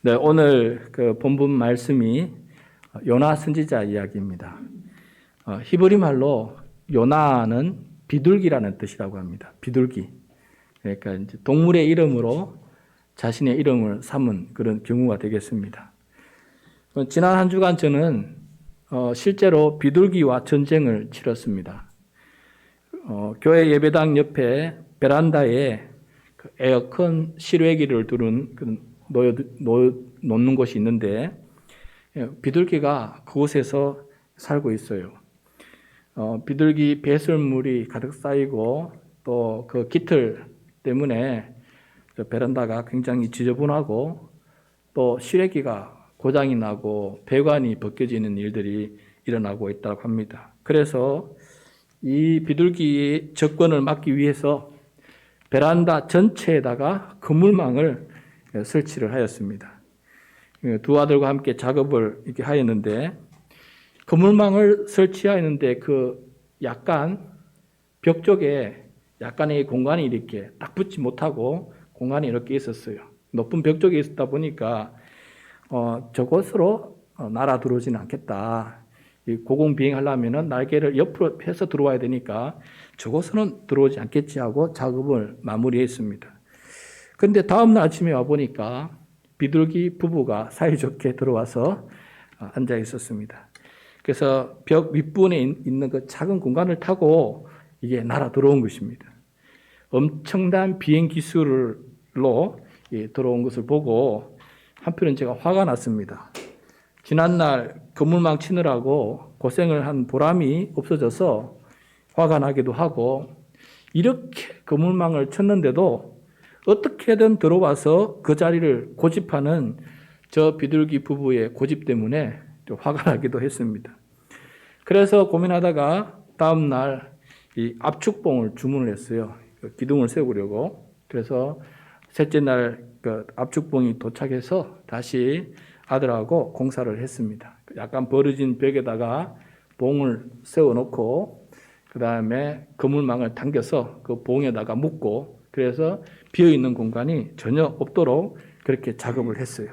네, 오늘 그 본문 말씀이 요나 선지자 이야기입니다. 히브리 말로 요나는 비둘기라는 뜻이라고 합니다. 비둘기. 그러니까 이제 동물의 이름으로 자신의 이름을 삼은 그런 경우가 되겠습니다. 지난 한 주간 저는 실제로 비둘기와 전쟁을 치렀습니다. 교회 예배당 옆에 베란다에 그 에어컨 실외기를 두른 놓는 곳이 있는데 비둘기가 그곳에서 살고 있어요. 비둘기 배설물이 가득 쌓이고 또 그 깃털 때문에 베란다가 굉장히 지저분하고 또 실외기가 고장이 나고 배관이 벗겨지는 일들이 일어나고 있다고 합니다. 그래서 이 비둘기의 접근을 막기 위해서 베란다 전체에다가 그물망을 설치를 하였습니다. 두 아들과 함께 작업을 이렇게 하였는데 그물망을 설치하였는데 그 약간 벽 쪽에 약간의 공간이 이렇게 딱 붙지 못하고 공간이 이렇게 있었어요. 높은 벽 쪽에 있었다 보니까 저곳으로 날아 들어오지는 않겠다. 고공 비행하려면 날개를 옆으로 펴서 들어와야 되니까 저곳은 들어오지 않겠지 하고 작업을 마무리했습니다. 그런데 다음날 아침에 와보니까 비둘기 부부가 사이좋게 들어와서 앉아 있었습니다. 그래서 벽 윗부분에 있는 그 작은 공간을 타고 이게 날아 들어온 것입니다. 엄청난 비행 기술로 들어온 것을 보고 한편은 제가 화가 났습니다. 지난날 그물망 치느라고 고생을 한 보람이 없어져서 화가 나기도 하고 이렇게 그물망을 쳤는데도 어떻게든 들어와서 그 자리를 고집하는 저 비둘기 부부의 고집 때문에 좀 화가 나기도 했습니다. 그래서 고민하다가 다음날 이 압축봉을 주문을 했어요. 기둥을 세우려고. 그래서 셋째 날 그 압축봉이 도착해서 다시 아들하고 공사를 했습니다. 약간 벌어진 벽에다가 봉을 세워놓고 그 다음에 그물망을 당겨서 그 봉에다가 묶고 그래서 비어있는 공간이 전혀 없도록 그렇게 작업을 했어요.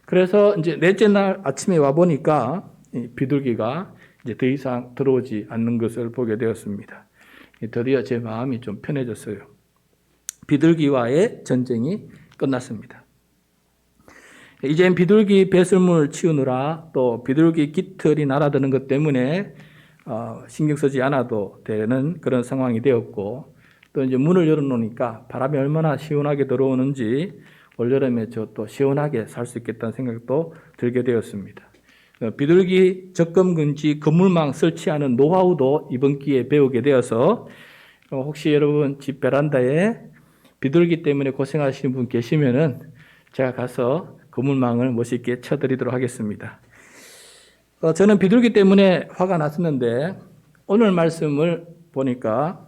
그래서 이제 넷째 날 아침에 와보니까 비둘기가 이제 더 이상 들어오지 않는 것을 보게 되었습니다. 드디어 제 마음이 좀 편해졌어요. 비둘기와의 전쟁이 끝났습니다. 이젠 비둘기 배설물 치우느라 또 비둘기 깃털이 날아드는 것 때문에 신경 쓰지 않아도 되는 그런 상황이 되었고 또 이제 문을 열어놓으니까 바람이 얼마나 시원하게 들어오는지 올여름에 저 또 시원하게 살 수 있겠다는 생각도 들게 되었습니다. 비둘기 접근 금지 그물망 설치하는 노하우도 이번 기회에 배우게 되어서 혹시 여러분 집 베란다에 비둘기 때문에 고생하시는 분 계시면은 제가 가서 그물망을 멋있게 쳐드리도록 하겠습니다. 저는 비둘기 때문에 화가 났었는데 오늘 말씀을 보니까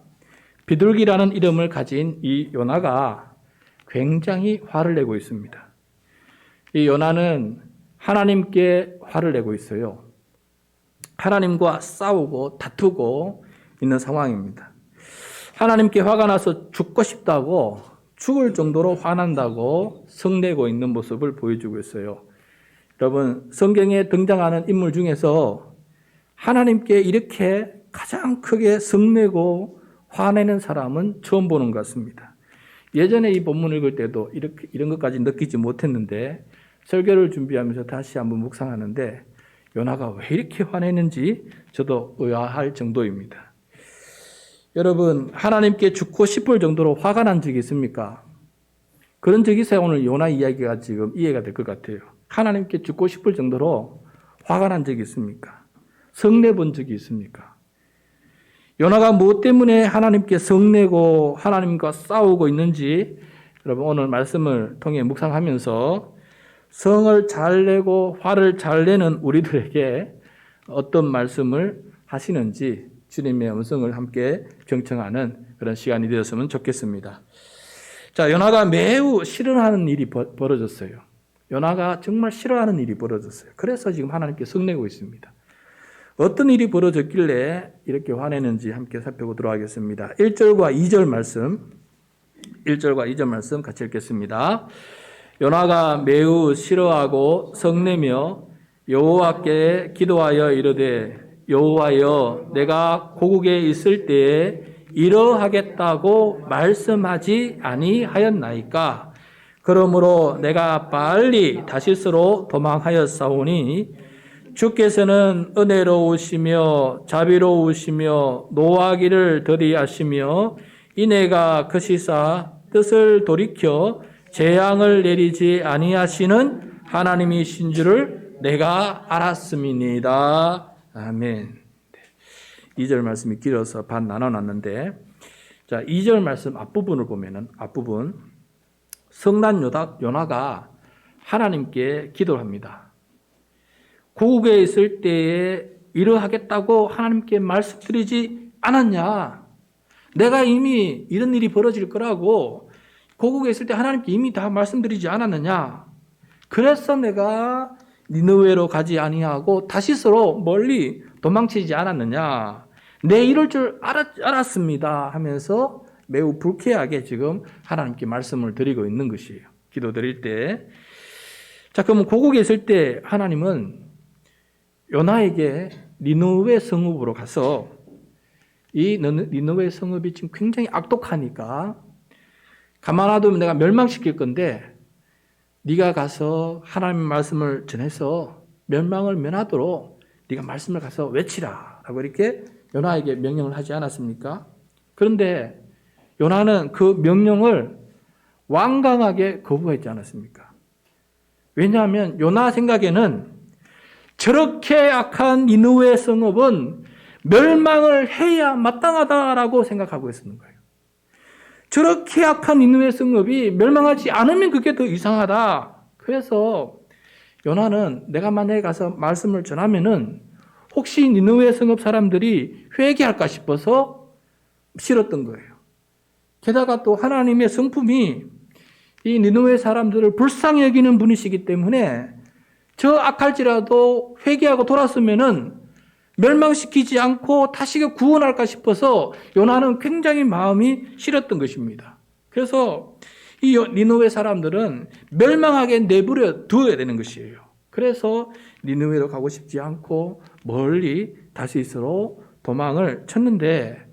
비둘기라는 이름을 가진 이 요나가 굉장히 화를 내고 있습니다. 이 요나는 하나님께 화를 내고 있어요. 하나님과 싸우고 다투고 있는 상황입니다. 하나님께 화가 나서 죽고 싶다고 죽을 정도로 화난다고 성내고 있는 모습을 보여주고 있어요. 여러분, 성경에 등장하는 인물 중에서 하나님께 이렇게 가장 크게 성내고 화내는 사람은 처음 보는 것 같습니다. 예전에 이 본문을 읽을 때도 이런 것까지 느끼지 못했는데 설교를 준비하면서 다시 한번 묵상하는데 요나가 왜 이렇게 화내는지 저도 의아할 정도입니다. 여러분, 하나님께 죽고 싶을 정도로 화가 난 적이 있습니까? 그런 적이 있어야 오늘 요나 이야기가 지금 이해가 될 것 같아요. 하나님께 죽고 싶을 정도로 화가 난 적이 있습니까? 성내 본 적이 있습니까? 요나가 무엇 때문에 하나님께 성내고 하나님과 싸우고 있는지 여러분 오늘 말씀을 통해 묵상하면서 성을 잘 내고 화를 잘 내는 우리들에게 어떤 말씀을 하시는지 주님의 음성을 함께 경청하는 그런 시간이 되었으면 좋겠습니다. 자, 요나가 매우 싫어하는 일이 벌어졌어요. 요나가 정말 싫어하는 일이 벌어졌어요. 그래서 지금 하나님께 성내고 있습니다. 어떤 일이 벌어졌길래 이렇게 화내는지 함께 살펴보도록 하겠습니다. 1절과 2절 말씀 같이 읽겠습니다. 요나가 매우 싫어하고 성내며 여호와께 기도하여 이르되 여호와여 내가 고국에 있을 때에 이러하겠다고 말씀하지 아니하였나이까. 그러므로 내가 빨리 다시스로 도망하였사오니 주께서는 은혜로우시며 자비로우시며 노하기를 더디하시며 이내가 거시사 뜻을 돌이켜 재앙을 내리지 아니하시는 하나님이신 줄을 내가 알았음이니이다. 아멘. 2절 말씀이 길어서 반 나눠놨는데, 자, 2절 말씀 앞부분을 보면은, 앞부분, 성난 요나가 하나님께 기도를 합니다. 고국에 있을 때에 이러하겠다고 하나님께 말씀드리지 않았냐? 내가 이미 이런 일이 벌어질 거라고 고국에 있을 때 하나님께 이미 다 말씀드리지 않았느냐? 그래서 내가 니느웨로 가지 아니하고 다시스로 멀리 도망치지 않았느냐? 내 이럴 줄 알았습니다 하면서 매우 불쾌하게 지금 하나님께 말씀을 드리고 있는 것이에요. 기도 드릴 때. 자, 그러면 고국에 있을 때 하나님은 요나에게 니느웨 성읍으로 가서 이 니느웨 성읍이 지금 굉장히 악독하니까 가만 놔두면 내가 멸망시킬 건데 네가 가서 하나님의 말씀을 전해서 멸망을 면하도록 네가 말씀을 가서 외치라 라고 이렇게 요나에게 명령을 하지 않았습니까? 그런데 요나는 그 명령을 완강하게 거부했지 않았습니까? 왜냐하면 요나 생각에는 저렇게 악한 니느웨 성읍은 멸망을 해야 마땅하다라고 생각하고 있었는 거예요. 저렇게 악한 니느웨 성읍이 멸망하지 않으면 그게 더 이상하다. 그래서 요나는 내가 만약에 가서 말씀을 전하면은 혹시 니느웨 성읍 사람들이 회개할까 싶어서 싫었던 거예요. 게다가 또 하나님의 성품이 이 니느웨 사람들을 불쌍히 여기는 분이시기 때문에 저 악할지라도 회개하고 돌았으면은 멸망시키지 않고 다시 구원할까 싶어서 요나는 굉장히 마음이 싫었던 것입니다. 그래서 이 니느웨 사람들은 멸망하게 내버려 두어야 되는 것이에요. 그래서 니느웨로 가고 싶지 않고 멀리 다시스로 도망을 쳤는데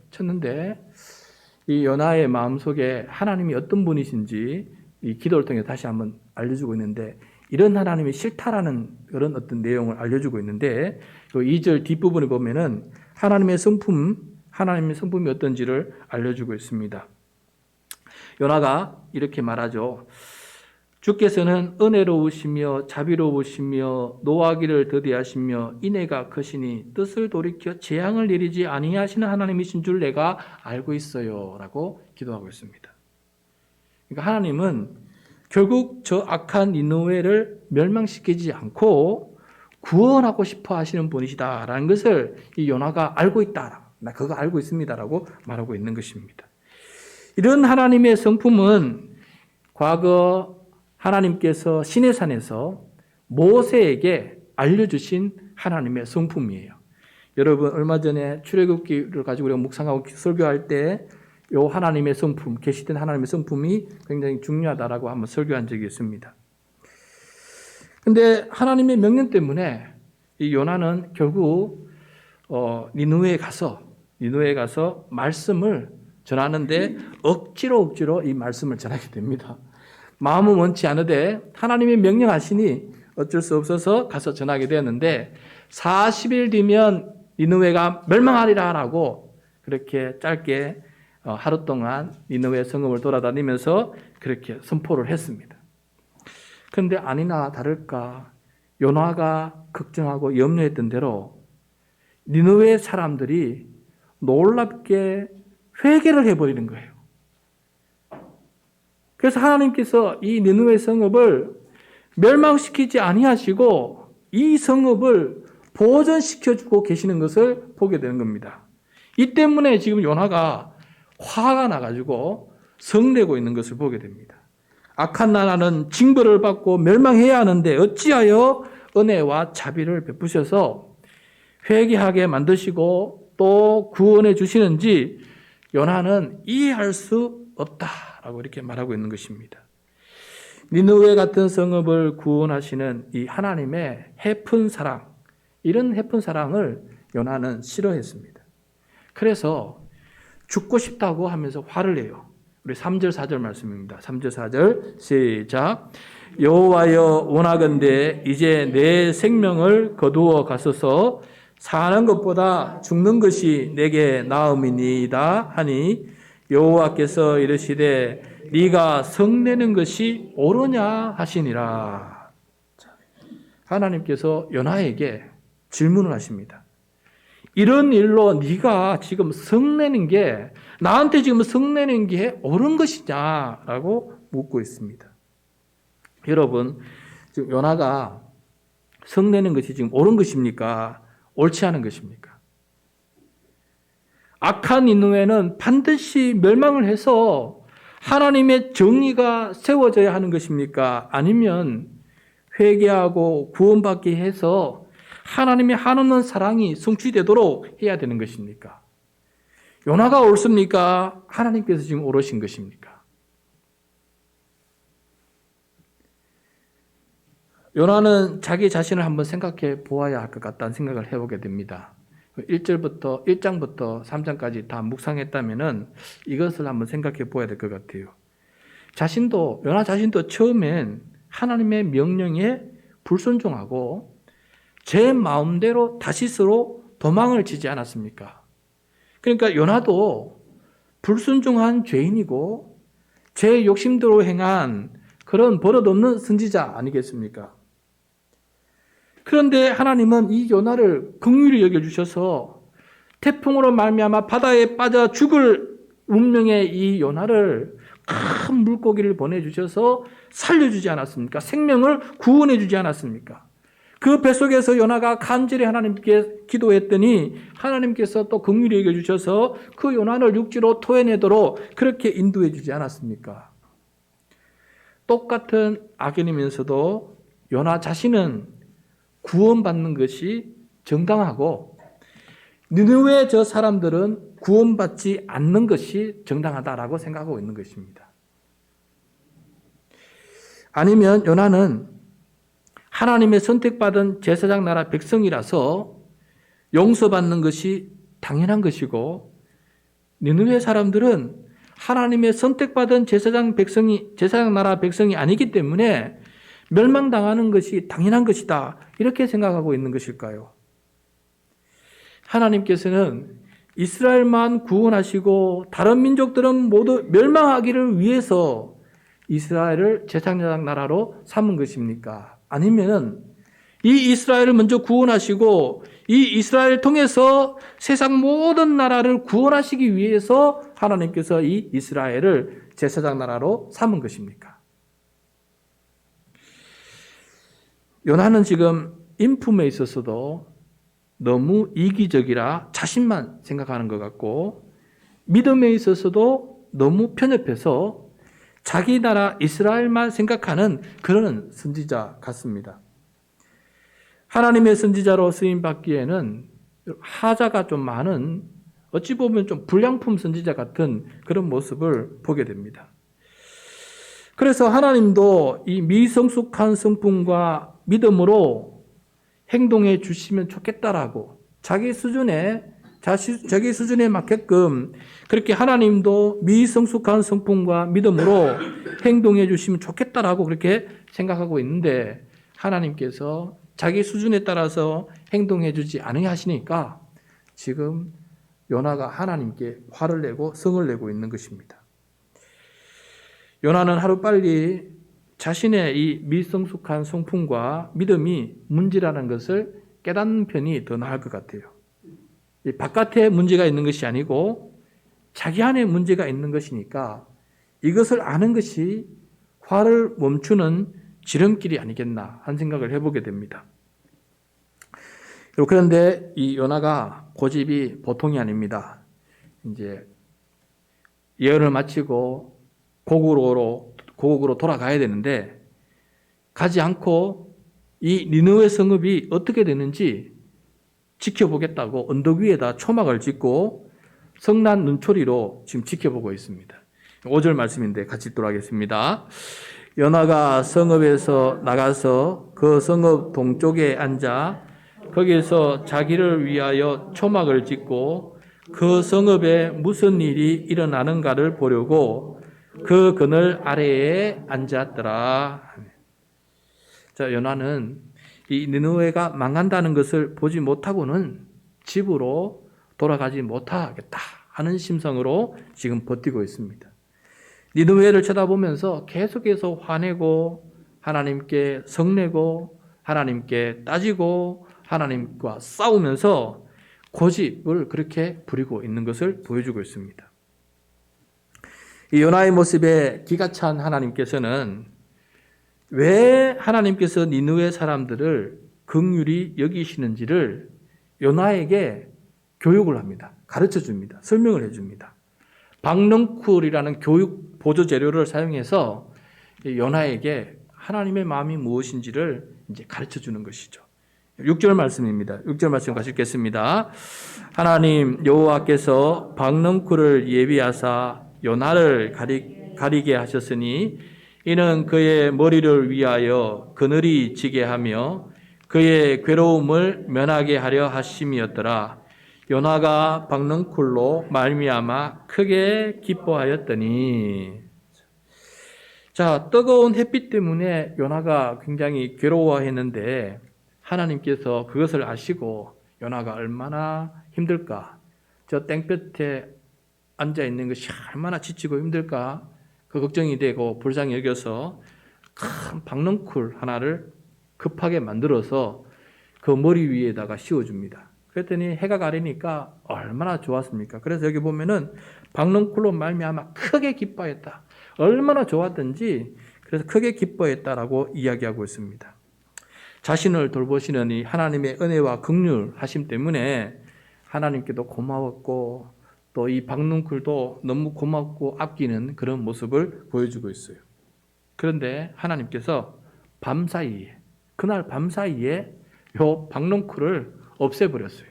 이 요나의 마음속에 하나님이 어떤 분이신지 이 기도를 통해 다시 한번 알려주고 있는데 이런 하나님이 싫다라는 그런 어떤 내용을 알려주고 있는데 그 2절 뒷부분에 보면은 하나님의 성품이 어떤지를 알려주고 있습니다. 요나가 이렇게 말하죠. 주께서는 은혜로우시며 자비로우시며 노하기를 더디하시며 인애가 크시니 뜻을 돌이켜 재앙을 내리지 아니하시는 하나님이신 줄 내가 알고 있어요 라고 기도하고 있습니다. 그러니까 하나님은 결국 저 악한 니느웨를 멸망시키지 않고 구원하고 싶어 하시는 분이시다라는 것을 이 요나가 알고 있다. 나 그거 알고 있습니다라고 말하고 있는 것입니다. 이런 하나님의 성품은 과거 하나님께서 시내산에서 모세에게 알려주신 하나님의 성품이에요. 여러분 얼마 전에 출애굽기를 가지고 우리가 묵상하고 설교할 때 요 하나님의 성품, 계시된 하나님의 성품이 굉장히 중요하다라고 한번 설교한 적이 있습니다. 근데 하나님의 명령 때문에 이 요나는 결국 니느웨에 가서 말씀을 전하는데 억지로 이 말씀을 전하게 됩니다. 마음은 원치 않으되 하나님이 명령하시니 어쩔 수 없어서 가서 전하게 되었는데 40일 뒤면 니느웨가 멸망하리라라고 그렇게 짧게 하루 동안 니느웨 성읍을 돌아다니면서 그렇게 선포를 했습니다. 그런데 아니나 다를까 요나가 걱정하고 염려했던 대로 니느웨 사람들이 놀랍게 회개를 해버리는 거예요. 그래서 하나님께서 이 니느웨 성읍을 멸망시키지 아니하시고 이 성읍을 보존시켜주고 계시는 것을 보게 되는 겁니다. 이 때문에 지금 요나가 화가 나가지고 성내고 있는 것을 보게 됩니다. 악한 나라는 징벌을 받고 멸망해야 하는데 어찌하여 은혜와 자비를 베푸셔서 회개하게 만드시고 또 구원해 주시는지 요나는 이해할 수 없다라고 이렇게 말하고 있는 것입니다. 니느웨 같은 성읍을 구원하시는 이 하나님의 해픈 사랑, 이런 해픈 사랑을 요나는 싫어했습니다. 그래서 죽고 싶다고 하면서 화를 내요. 우리 3절 4절 말씀입니다. 3절 4절 시작. 여호와여 원하건대 이제 내 생명을 거두어 가소서. 사는 것보다 죽는 것이 내게 나음이니이다 하니 여호와께서 이르시되 네가 성내는 것이 옳으냐 하시니라. 하나님께서 요나에게 질문을 하십니다. 이런 일로 네가 지금 성내는 게, 나한테 지금 성내는 게 옳은 것이냐라고 묻고 있습니다. 여러분, 지금 요나가 성내는 것이 지금 옳은 것입니까? 옳지 않은 것입니까? 악한 니느웨는 반드시 멸망을 해서 하나님의 정의가 세워져야 하는 것입니까? 아니면 회개하고 구원받게 해서 하나님의 한없는 사랑이 성취되도록 해야 되는 것입니까? 요나가 옳습니까? 하나님께서 지금 옳으신 것입니까? 요나는 자기 자신을 한번 생각해 보아야 할 것 같다는 생각을 해보게 됩니다. 1장부터 3장까지 다 묵상했다면은 이것을 한번 생각해 보아야 될 것 같아요. 요나 자신도 처음엔 하나님의 명령에 불순종하고 제 마음대로 다시스로 도망을 치지 않았습니까? 그러니까 요나도 불순종한 죄인이고 제 욕심대로 행한 그런 버릇없는 선지자 아니겠습니까? 그런데 하나님은 이 요나를 긍휼히 여겨주셔서 태풍으로 말미암아 바다에 빠져 죽을 운명의 이 요나를 큰 물고기를 보내주셔서 살려주지 않았습니까? 생명을 구원해주지 않았습니까? 그 뱃속에서 요나가 간절히 하나님께 기도했더니 하나님께서 또 긍휼히 여겨주셔서 그 요나를 육지로 토해내도록 그렇게 인도해주지 않았습니까? 똑같은 악인이면서도 요나 자신은 구원받는 것이 정당하고 니느웨 저 사람들은 구원받지 않는 것이 정당하다라고 생각하고 있는 것입니다. 아니면 요나는 하나님의 선택받은 제사장 나라 백성이라서 용서받는 것이 당연한 것이고 니느웨 사람들은 하나님의 선택받은 제사장 나라 백성이 아니기 때문에 멸망당하는 것이 당연한 것이다. 이렇게 생각하고 있는 것일까요? 하나님께서는 이스라엘만 구원하시고 다른 민족들은 모두 멸망하기를 위해서 이스라엘을 제사장 나라로 삼은 것입니까? 아니면 이 이스라엘을 먼저 구원하시고 이 이스라엘을 통해서 세상 모든 나라를 구원하시기 위해서 하나님께서 이 이스라엘을 제사장 나라로 삼은 것입니까? 요나는 지금 인품에 있어서도 너무 이기적이라 자신만 생각하는 것 같고 믿음에 있어서도 너무 편협해서 자기 나라 이스라엘만 생각하는 그런 선지자 같습니다. 하나님의 선지자로 쓰임받기에는 하자가 좀 많은, 어찌 보면 좀 불량품 선지자 같은 그런 모습을 보게 됩니다. 그래서 하나님도 이 미성숙한 성품과 믿음으로 행동해 주시면 좋겠다라고 자기 수준에 맞게끔 그렇게 하나님도 미성숙한 성품과 믿음으로 행동해 주시면 좋겠다라고 그렇게 생각하고 있는데 하나님께서 자기 수준에 따라서 행동해 주지 않으시니까 지금 요나가 하나님께 화를 내고 성을 내고 있는 것입니다. 요나는 하루빨리 자신의 이 미성숙한 성품과 믿음이 문제라는 것을 깨닫는 편이 더 나을 것 같아요. 바깥에 문제가 있는 것이 아니고 자기 안에 문제가 있는 것이니까 이것을 아는 것이 화를 멈추는 지름길이 아니겠나 하는 생각을 해보게 됩니다. 그런데 이 요나가 고집이 보통이 아닙니다. 이제 예언을 마치고 고국으로 돌아가야 되는데 가지 않고 이 니느웨 성읍이 어떻게 되는지 지켜보겠다고 언덕 위에다 초막을 짓고 성난 눈초리로 지금 지켜보고 있습니다. 5절 말씀인데 같이 읽도록 하겠습니다. 요나가 성읍에서 나가서 그 성읍 동쪽에 앉아 거기서 자기를 위하여 초막을 짓고 그 성읍에 무슨 일이 일어나는가를 보려고 그 그늘 아래에 앉았더라. 자, 요나는 이 니느웨가 망한다는 것을 보지 못하고는 집으로 돌아가지 못하겠다 하는 심성으로 지금 버티고 있습니다. 니느웨를 쳐다보면서 계속해서 화내고 하나님께 성내고 하나님께 따지고 하나님과 싸우면서 고집을 그렇게 부리고 있는 것을 보여주고 있습니다. 이 요나의 모습에 기가 찬 하나님께서는 왜 하나님께서 니느웨 사람들을 긍휼히 여기시는지를 요나에게 교육을 합니다. 가르쳐 줍니다. 설명을 해 줍니다. 박넝쿨이라는 교육 보조 재료를 사용해서 요나에게 하나님의 마음이 무엇인지를 이제 가르쳐 주는 것이죠. 6절 말씀입니다. 6절 말씀 같이 읽겠습니다. 하나님 여호와께서 박넝쿨을 예비하사 요나를 가리게 하셨으니 이는 그의 머리를 위하여 그늘이 지게 하며 그의 괴로움을 면하게 하려 하심이었더라. 요나가 박넝쿨로 말미암아 크게 기뻐하였더니. 자, 뜨거운 햇빛 때문에 요나가 굉장히 괴로워했는데 하나님께서 그것을 아시고 요나가 얼마나 힘들까, 저 땡볕에 앉아 있는 것이 얼마나 지치고 힘들까, 그 걱정이 되고 불쌍히 여겨서 큰 박넝쿨 하나를 급하게 만들어서 그 머리 위에다가 씌워줍니다. 그랬더니 해가 가리니까 얼마나 좋았습니까? 그래서 여기 보면은 박넝쿨로 말미암아 크게 기뻐했다. 얼마나 좋았던지 그래서 크게 기뻐했다라고 이야기하고 있습니다. 자신을 돌보시는 이 하나님의 은혜와 긍휼하심 때문에 하나님께도 고마웠고 또 이 박넝쿨도 너무 고맙고 아끼는 그런 모습을 보여주고 있어요. 그런데 하나님께서 그날 밤사이에 요 박넝쿨을 없애버렸어요.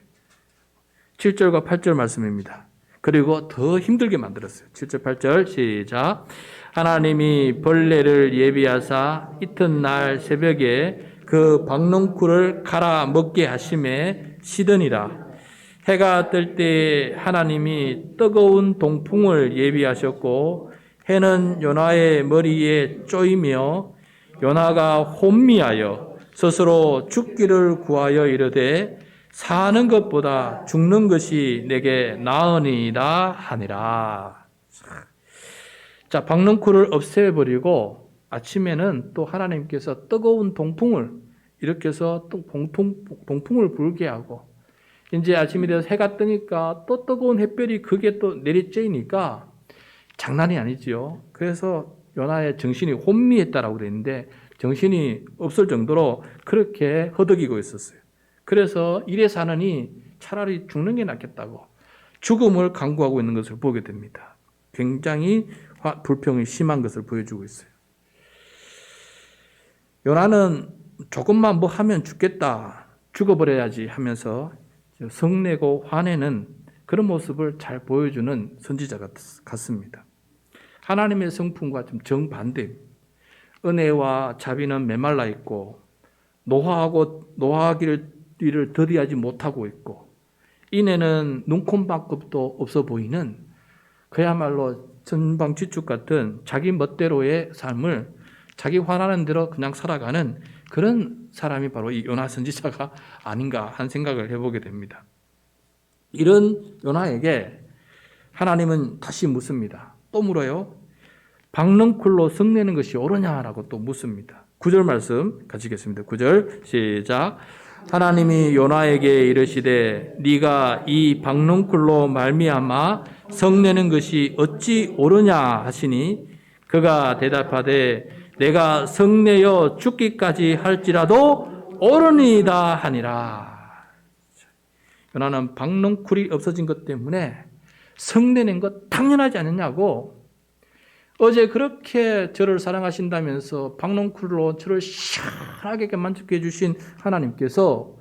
7절과 8절 말씀입니다. 그리고 더 힘들게 만들었어요. 7절 8절 시작. 하나님이 벌레를 예비하사 이튿날 새벽에 그 박넝쿨을 갈아 먹게 하심에 시드니라. 해가 뜰 때 하나님이 뜨거운 동풍을 예비하셨고 해는 요나의 머리에 쪼이며 요나가 혼미하여 스스로 죽기를 구하여 이르되 사는 것보다 죽는 것이 내게 나으니라 하니라. 자, 박넝쿨을 없애버리고 아침에는 또 하나님께서 뜨거운 동풍을 일으켜서 또 동풍을 불게 하고 이제 아침이 되어서 해가 뜨니까 또 뜨거운 햇볕이 그게 또 내리쬐니까 장난이 아니지요. 그래서 요나의 정신이 혼미했다라고 되어 있는데 정신이 없을 정도로 그렇게 허덕이고 있었어요. 그래서 이래 사느니 차라리 죽는 게 낫겠다고 죽음을 강구하고 있는 것을 보게 됩니다. 굉장히 불평이 심한 것을 보여주고 있어요. 요나는 조금만 뭐 하면 죽겠다, 죽어버려야지 하면서 성내고 화내는 그런 모습을 잘 보여주는 선지자 같습니다. 하나님의 성품과 좀 정반대입니다. 은혜와 자비는 메말라 있고 노하기를 더디하지 못하고 있고 인애는 눈콤만큼도 없어 보이는 그야말로 전방지축 같은 자기 멋대로의 삶을 자기 화나는 대로 그냥 살아가는 그런 사람이 바로 이 요나 선지자가 아닌가 하는 생각을 해보게 됩니다. 이런 요나에게 하나님은 다시 묻습니다. 또 물어요. 박넝쿨로 성내는 것이 옳으냐라고 또 묻습니다. 9절 말씀 같이 읽겠습니다. 9절 시작. 하나님이 요나에게 이르시되 네가 이 박넝쿨로 말미암아 성내는 것이 어찌 옳으냐 하시니 그가 대답하되 내가 성내어 죽기까지 할지라도 옳으니이다 하니라. 요나는 박넝쿨이 없어진 것 때문에 성내는 것 당연하지 않느냐고, 어제 그렇게 저를 사랑하신다면서 박넝쿨로 저를 시원하게 만족해 해주신 하나님께서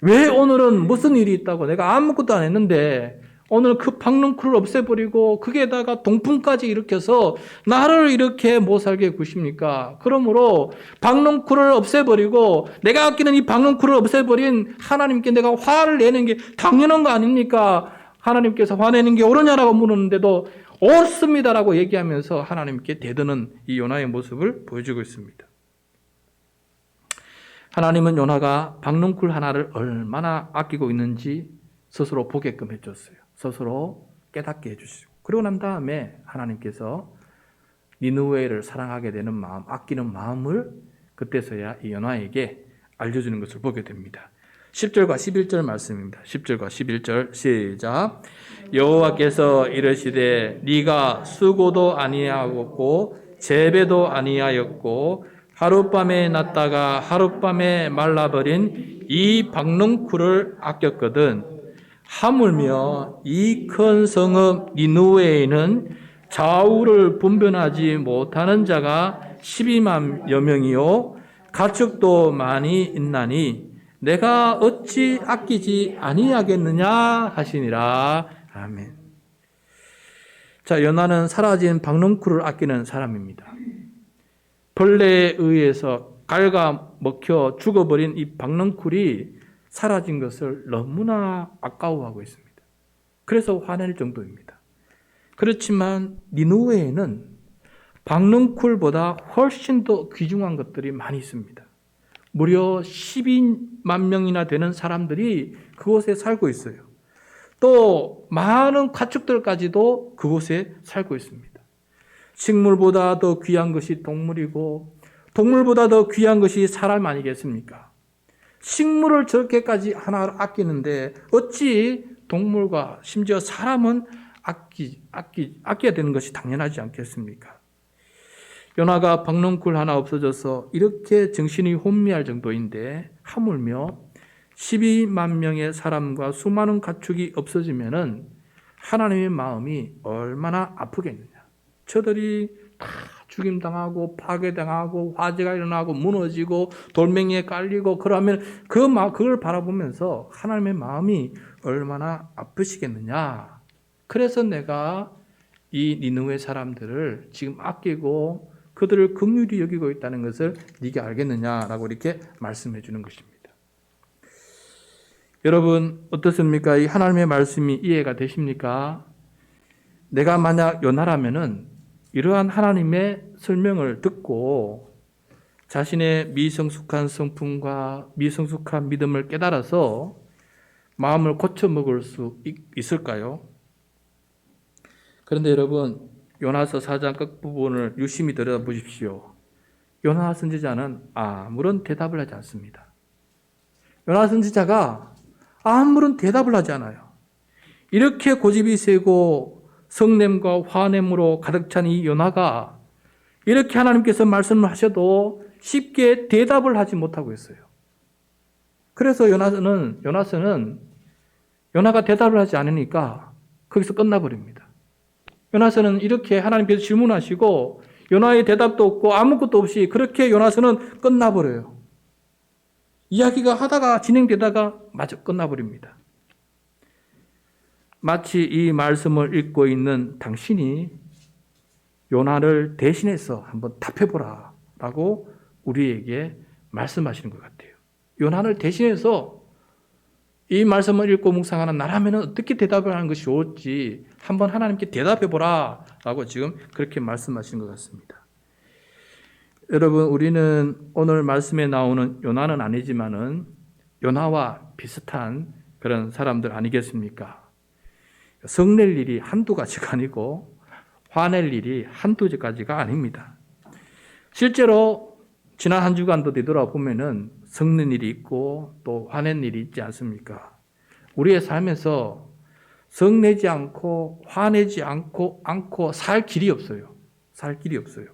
왜 오늘은 무슨 일이 있다고 내가 아무것도 안 했는데 오늘 그 박넝쿨을 없애버리고 거기에다가 동풍까지 일으켜서 나를 이렇게 못 살게 구십니까? 그러므로 박넝쿨을 없애버리고 내가 아끼는 이 박넝쿨을 없애버린 하나님께 내가 화를 내는 게 당연한 거 아닙니까? 하나님께서 화내는 게 옳으냐라고 물었는데도 옳습니다라고 얘기하면서 하나님께 대드는 이 요나의 모습을 보여주고 있습니다. 하나님은 요나가 박넝쿨 하나를 얼마나 아끼고 있는지 스스로 보게끔 해줬어요. 스스로 깨닫게 해주시고 그러고 난 다음에 하나님께서 니느웨를 사랑하게 되는 마음, 아끼는 마음을 그때서야 이 요나에게 알려주는 것을 보게 됩니다. 10절과 11절 말씀입니다. 10절과 11절 시작. 여호와께서 이르시되 네가 수고도 아니하였고 재배도 아니하였고 하룻밤에 났다가 하룻밤에 말라버린 이 박넝쿨을 아꼈거든. 하물며 이 큰 성읍 니느웨에는 좌우를 분별하지 못하는 자가 12만여 명이요 가축도 많이 있나니 내가 어찌 아끼지 아니하겠느냐 하시니라. 아멘. 자, 요나는 사라진 박넝쿨을 아끼는 사람입니다. 벌레에 의해서 갉아먹혀 죽어버린 이 박넝쿨이 사라진 것을 너무나 아까워하고 있습니다. 그래서 화낼 정도입니다. 그렇지만 니느웨에는 박넝쿨보다 훨씬 더 귀중한 것들이 많이 있습니다. 무려 12만 명이나 되는 사람들이 그곳에 살고 있어요. 또 많은 가축들까지도 그곳에 살고 있습니다. 식물보다 더 귀한 것이 동물이고 동물보다 더 귀한 것이 사람 아니겠습니까? 식물을 저렇게까지 하나 아끼는데 어찌 동물과 심지어 사람은 아껴야 되는 것이 당연하지 않겠습니까? 요나가 박넝쿨 하나 없어져서 이렇게 정신이 혼미할 정도인데 하물며 12만 명의 사람과 수많은 가축이 없어지면은 하나님의 마음이 얼마나 아프겠느냐. 저들이 다 죽임당하고 파괴당하고 화재가 일어나고 무너지고 돌멩이에 깔리고 그러면 그걸 바라보면서 하나님의 마음이 얼마나 아프시겠느냐. 그래서 내가 이 니느웨 사람들을 지금 아끼고 그들을 긍휼히 여기고 있다는 것을 네가 알겠느냐라고 이렇게 말씀해 주는 것입니다. 여러분 어떻습니까? 이 하나님의 말씀이 이해가 되십니까? 내가 만약 요나라면은 이러한 하나님의 설명을 듣고 자신의 미성숙한 성품과 미성숙한 믿음을 깨달아서 마음을 고쳐먹을 수 있을까요? 그런데 여러분 요나서 4장 끝부분을 유심히 들여다보십시오. 요나 선지자는 아무런 대답을 하지 않습니다. 요나 선지자가 아무런 대답을 하지 않아요. 이렇게 고집이 세고 성냄과 화냄으로 가득 찬 이 요나가 이렇게 하나님께서 말씀을 하셔도 쉽게 대답을 하지 못하고 있어요. 그래서 요나가 대답을 하지 않으니까 거기서 끝나버립니다. 요나서는 이렇게 하나님께서 질문하시고 요나의 대답도 없고 아무것도 없이 그렇게 요나서는 끝나버려요. 이야기가 하다가 진행되다가 마저 끝나버립니다. 마치 이 말씀을 읽고 있는 당신이 요나를 대신해서 한번 답해보라 라고 우리에게 말씀하시는 것 같아요. 요나를 대신해서 이 말씀을 읽고 묵상하는 나라면 어떻게 대답을 하는 것이 좋을지 한번 하나님께 대답해보라 라고 지금 그렇게 말씀하시는 것 같습니다. 여러분 우리는 오늘 말씀에 나오는 요나는 아니지만은 요나와 비슷한 그런 사람들 아니겠습니까? 성낼 일이 한두 가지가 아니고 화낼 일이 한두 가지가 아닙니다. 실제로 지난 한 주간도 되돌아보면은 성는 일이 있고 또 화낸 일이 있지 않습니까? 우리의 삶에서 성내지 않고 화내지 않고 살 길이 없어요. 살 길이 없어요.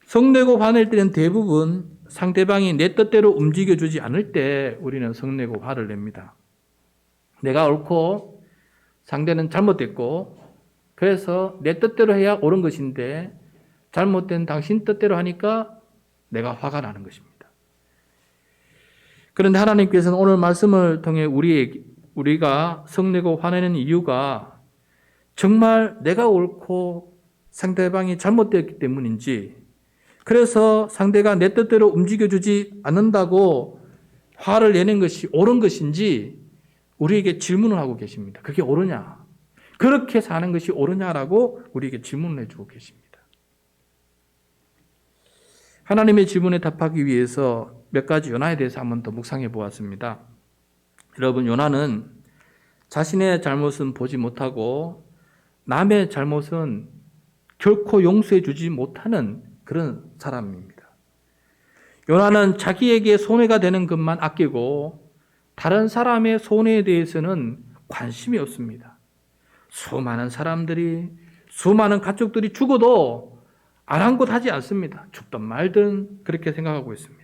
성내고 화낼 때는 대부분 상대방이 내 뜻대로 움직여주지 않을 때 우리는 성내고 화를 냅니다. 내가 옳고 상대는 잘못됐고 그래서 내 뜻대로 해야 옳은 것인데 잘못된 당신 뜻대로 하니까 내가 화가 나는 것입니다. 그런데 하나님께서는 오늘 말씀을 통해 우리에게 우리가 성내고 화내는 이유가 정말 내가 옳고 상대방이 잘못되었기 때문인지, 그래서 상대가 내 뜻대로 움직여주지 않는다고 화를 내는 것이 옳은 것인지 우리에게 질문을 하고 계십니다. 그게 옳으냐? 그렇게 사는 것이 옳으냐라고 우리에게 질문을 해주고 계십니다. 하나님의 질문에 답하기 위해서 몇 가지 요나에 대해서 한번 더 묵상해 보았습니다. 여러분, 요나는 자신의 잘못은 보지 못하고 남의 잘못은 결코 용서해 주지 못하는 그런 사람입니다. 요나는 자기에게 손해가 되는 것만 아끼고 다른 사람의 손해에 대해서는 관심이 없습니다. 수많은 사람들이, 수많은 가족들이 죽어도 아랑곳하지 않습니다. 죽든 말든 그렇게 생각하고 있습니다.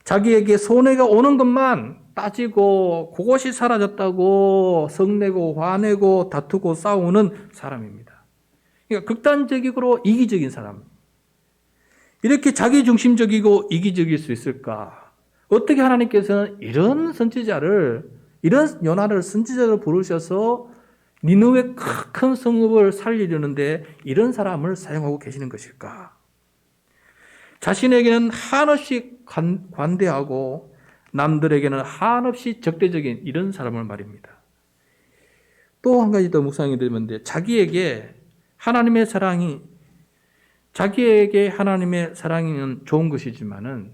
자기에게 손해가 오는 것만 따지고 그것이 사라졌다고 성내고 화내고 다투고 싸우는 사람입니다. 그러니까 극단적이고 이기적인 사람. 이렇게 자기중심적이고 이기적일 수 있을까? 어떻게 하나님께서는 이런 선지자를, 이런 요나를 선지자로 부르셔서 니느웨 큰 성읍을 살리려는데 이런 사람을 사용하고 계시는 것일까? 자신에게는 한없이 관대하고 남들에게는 한없이 적대적인 이런 사람을 말입니다. 또 한 가지 더 묵상이 되는데, 자기에게 하나님의 사랑은 좋은 것이지만은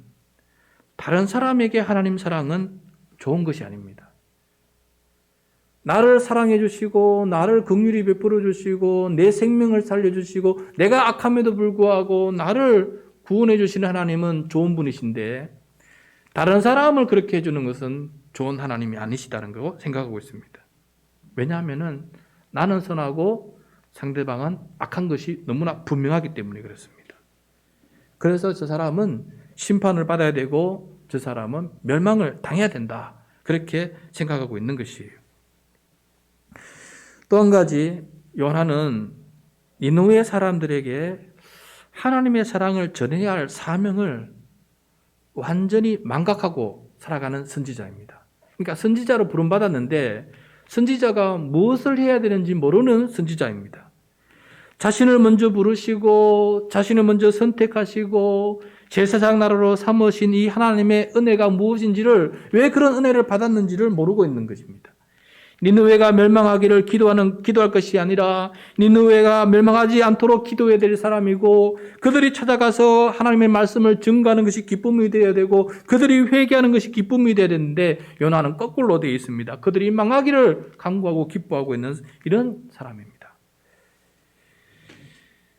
다른 사람에게 하나님 사랑은 좋은 것이 아닙니다. 나를 사랑해 주시고 나를 긍휼히 베풀어 주시고 내 생명을 살려 주시고 내가 악함에도 불구하고 나를 구원해 주시는 하나님은 좋은 분이신데, 다른 사람을 그렇게 해주는 것은 좋은 하나님이 아니시다는 거 생각하고 있습니다. 왜냐하면 나는 선하고 상대방은 악한 것이 너무나 분명하기 때문에 그렇습니다. 그래서 저 사람은 심판을 받아야 되고 저 사람은 멸망을 당해야 된다, 그렇게 생각하고 있는 것이에요. 또 한 가지, 요나는 니느웨 사람들에게 하나님의 사랑을 전해야 할 사명을 완전히 망각하고 살아가는 선지자입니다. 그러니까 선지자로 부름받았는데 선지자가 무엇을 해야 되는지 모르는 선지자입니다. 자신을 먼저 부르시고 자신을 먼저 선택하시고 제사장 나라로 삼으신 이 하나님의 은혜가 무엇인지를, 왜 그런 은혜를 받았는지를 모르고 있는 것입니다. 니느웨가 멸망하기를 기도할 것이 아니라 니느웨가 멸망하지 않도록 기도해야 될 사람이고, 그들이 찾아가서 하나님의 말씀을 증거하는 것이 기쁨이 되어야 되고 그들이 회개하는 것이 기쁨이 되어야 되는데 요나는 거꾸로 되어 있습니다. 그들이 망하기를 간구하고 기뻐하고 있는 이런 사람입니다.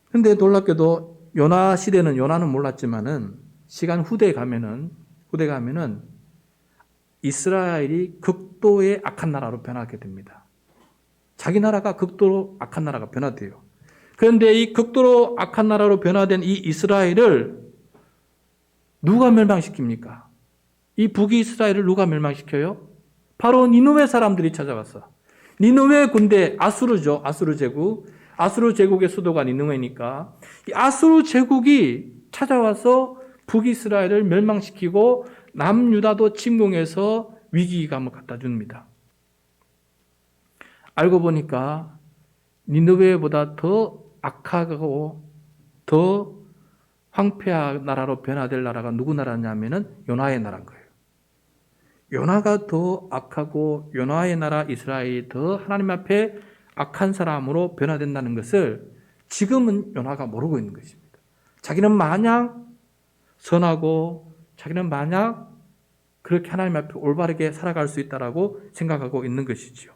그런데 놀랍게도 요나 시대는, 요나는 몰랐지만은 시간 후대에 가면은 이스라엘이 극도의 악한 나라로 변하게 됩니다. 자기 나라가 극도로 악한 나라가 변화돼요. 그런데 이 극도로 악한 나라로 변화된 이 이스라엘을 누가 멸망시킵니까? 이 북이스라엘을 누가 멸망시켜요? 바로 니느웨 사람들이 찾아왔어. 니느웨 군대, 아수르죠. 아수르 제국. 아수르 제국의 수도가 니느웨니까 이 아수르 제국이 찾아와서 북이스라엘을 멸망시키고 남유다도 침공해서 위기감을 갖다 줍니다. 알고 보니까 니느웨보다 더 악하고 더 황폐한 나라로 변화될 나라가 누구 나라냐면은 요나의 나라인 거예요. 요나가 더 악하고 요나의 나라 이스라엘이 더 하나님 앞에 악한 사람으로 변화된다는 것을 지금은 요나가 모르고 있는 것입니다. 자기는 마냥 선하고 자기는 마냥 그렇게 하나님 앞에 올바르게 살아갈 수 있다라고 생각하고 있는 것이지요.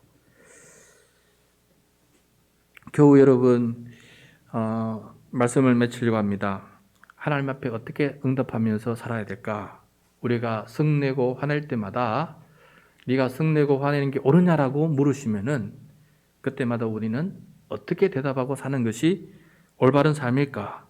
교우 여러분, 말씀을 맺히려고 합니다. 하나님 앞에 어떻게 응답하면서 살아야 될까? 우리가 성내고 화낼 때마다 네가 성내고 화내는 게 옳으냐라고 물으시면은 그때마다 우리는 어떻게 대답하고 사는 것이 올바른 삶일까?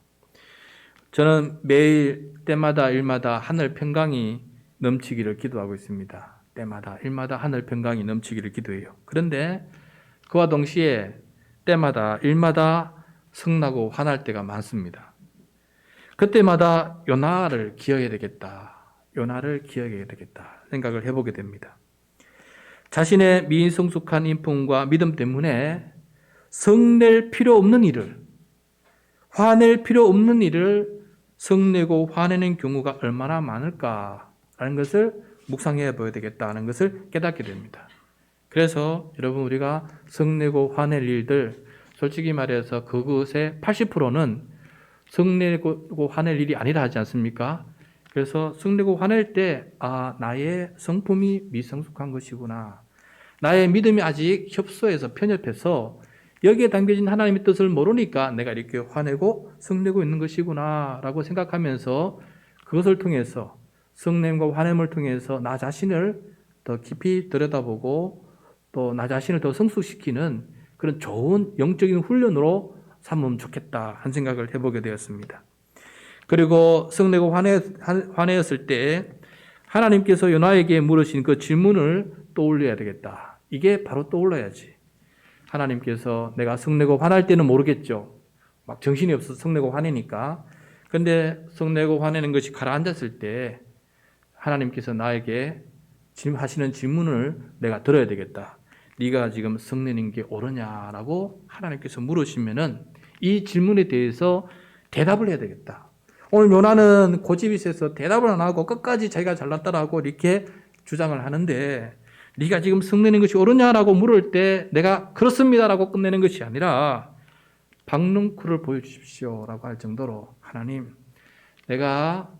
저는 매일 때마다 일마다 하늘 평강이 넘치기를 기도하고 있습니다. 때마다 일마다 하늘 평강이 넘치기를 기도해요. 그런데 그와 동시에 때마다 일마다 성나고 화날 때가 많습니다. 그때마다 요나를 기억해야 되겠다. 요나를 기억해야 되겠다 생각을 해보게 됩니다. 자신의 미성숙한 인품과 믿음 때문에 성낼 필요 없는 일을, 화낼 필요 없는 일을 성내고 화내는 경우가 얼마나 많을까라는 것을 묵상해 보아야 되겠다는 것을 깨닫게 됩니다. 그래서 여러분, 우리가 성내고 화낼 일들, 솔직히 말해서 그것의 80%는 성내고 화낼 일이 아니라 하지 않습니까? 그래서 성내고 화낼 때 나의 성품이 미성숙한 것이구나, 나의 믿음이 아직 협소해서 편협해서 여기에 담겨진 하나님의 뜻을 모르니까 내가 이렇게 화내고 성내고 있는 것이구나 라고 생각하면서 그것을 통해서, 성냄과 화냄을 통해서 나 자신을 더 깊이 들여다보고 또 나 자신을 더 성숙시키는 그런 좋은 영적인 훈련으로 삼으면 좋겠다 한 생각을 해보게 되었습니다. 그리고 성내고 화내었을 때 하나님께서 요나에게 물으신 그 질문을 떠올려야 되겠다. 이게 바로 떠올라야지. 하나님께서, 내가 성내고 화날 때는 모르겠죠. 막 정신이 없어서 성내고 화내니까. 근데 성내고 화내는 것이 가라앉았을 때 하나님께서 나에게 하시는 질문을 내가 들어야 되겠다. 네가 지금 성내는 게 옳으냐라고 하나님께서 물으시면은 이 질문에 대해서 대답을 해야 되겠다. 오늘 요나는 고집이 세서 대답을 안 하고 끝까지 자기가 잘났다라고 이렇게 주장을 하는데, 네가 지금 성내는 것이 옳으냐라고 물을 때 내가 그렇습니다라고 끝내는 것이 아니라 박능쿨을 보여주십시오라고 할 정도로, 하나님, 내가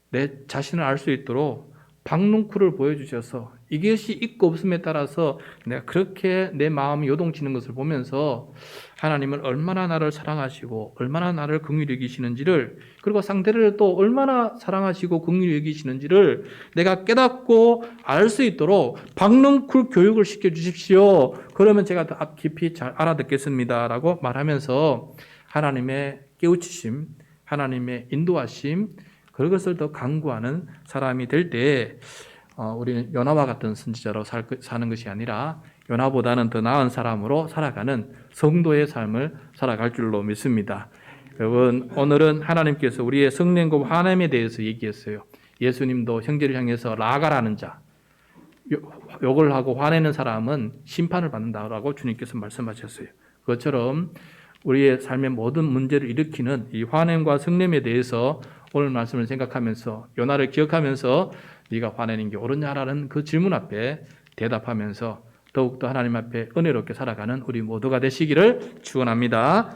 내 자신을 알 수 있도록 박능쿨을 보여주셔서 이것이 있고 없음에 따라서 내가 그렇게 내 마음이 요동치는 것을 보면서 하나님은 얼마나 나를 사랑하시고 얼마나 나를 긍휼히 여기시는지를, 그리고 상대를 또 얼마나 사랑하시고 긍휼히 여기시는지를 내가 깨닫고 알 수 있도록 박능쿨 교육을 시켜주십시오. 그러면 제가 더 깊이 잘 알아듣겠습니다 라고 말하면서 하나님의 깨우치심, 하나님의 인도하심, 그것을 더 강구하는 사람이 될 때 우리는 요나와 같은 선지자로 사는 것이 아니라 요나보다는 더 나은 사람으로 살아가는 성도의 삶을 살아갈 줄로 믿습니다. 여러분, 오늘은 하나님께서 우리의 성냄과 화냄에 대해서 얘기했어요. 예수님도 형제를 향해서 라가라는 자, 욕을 하고 화내는 사람은 심판을 받는다라고 주님께서 말씀하셨어요. 그것처럼 우리의 삶의 모든 문제를 일으키는 이 화냄과 성냄에 대해서 오늘 말씀을 생각하면서 요나를 기억하면서 네가 화내는 게 옳으냐라는 그 질문 앞에 대답하면서 더욱더 하나님 앞에 은혜롭게 살아가는 우리 모두가 되시기를 축원합니다.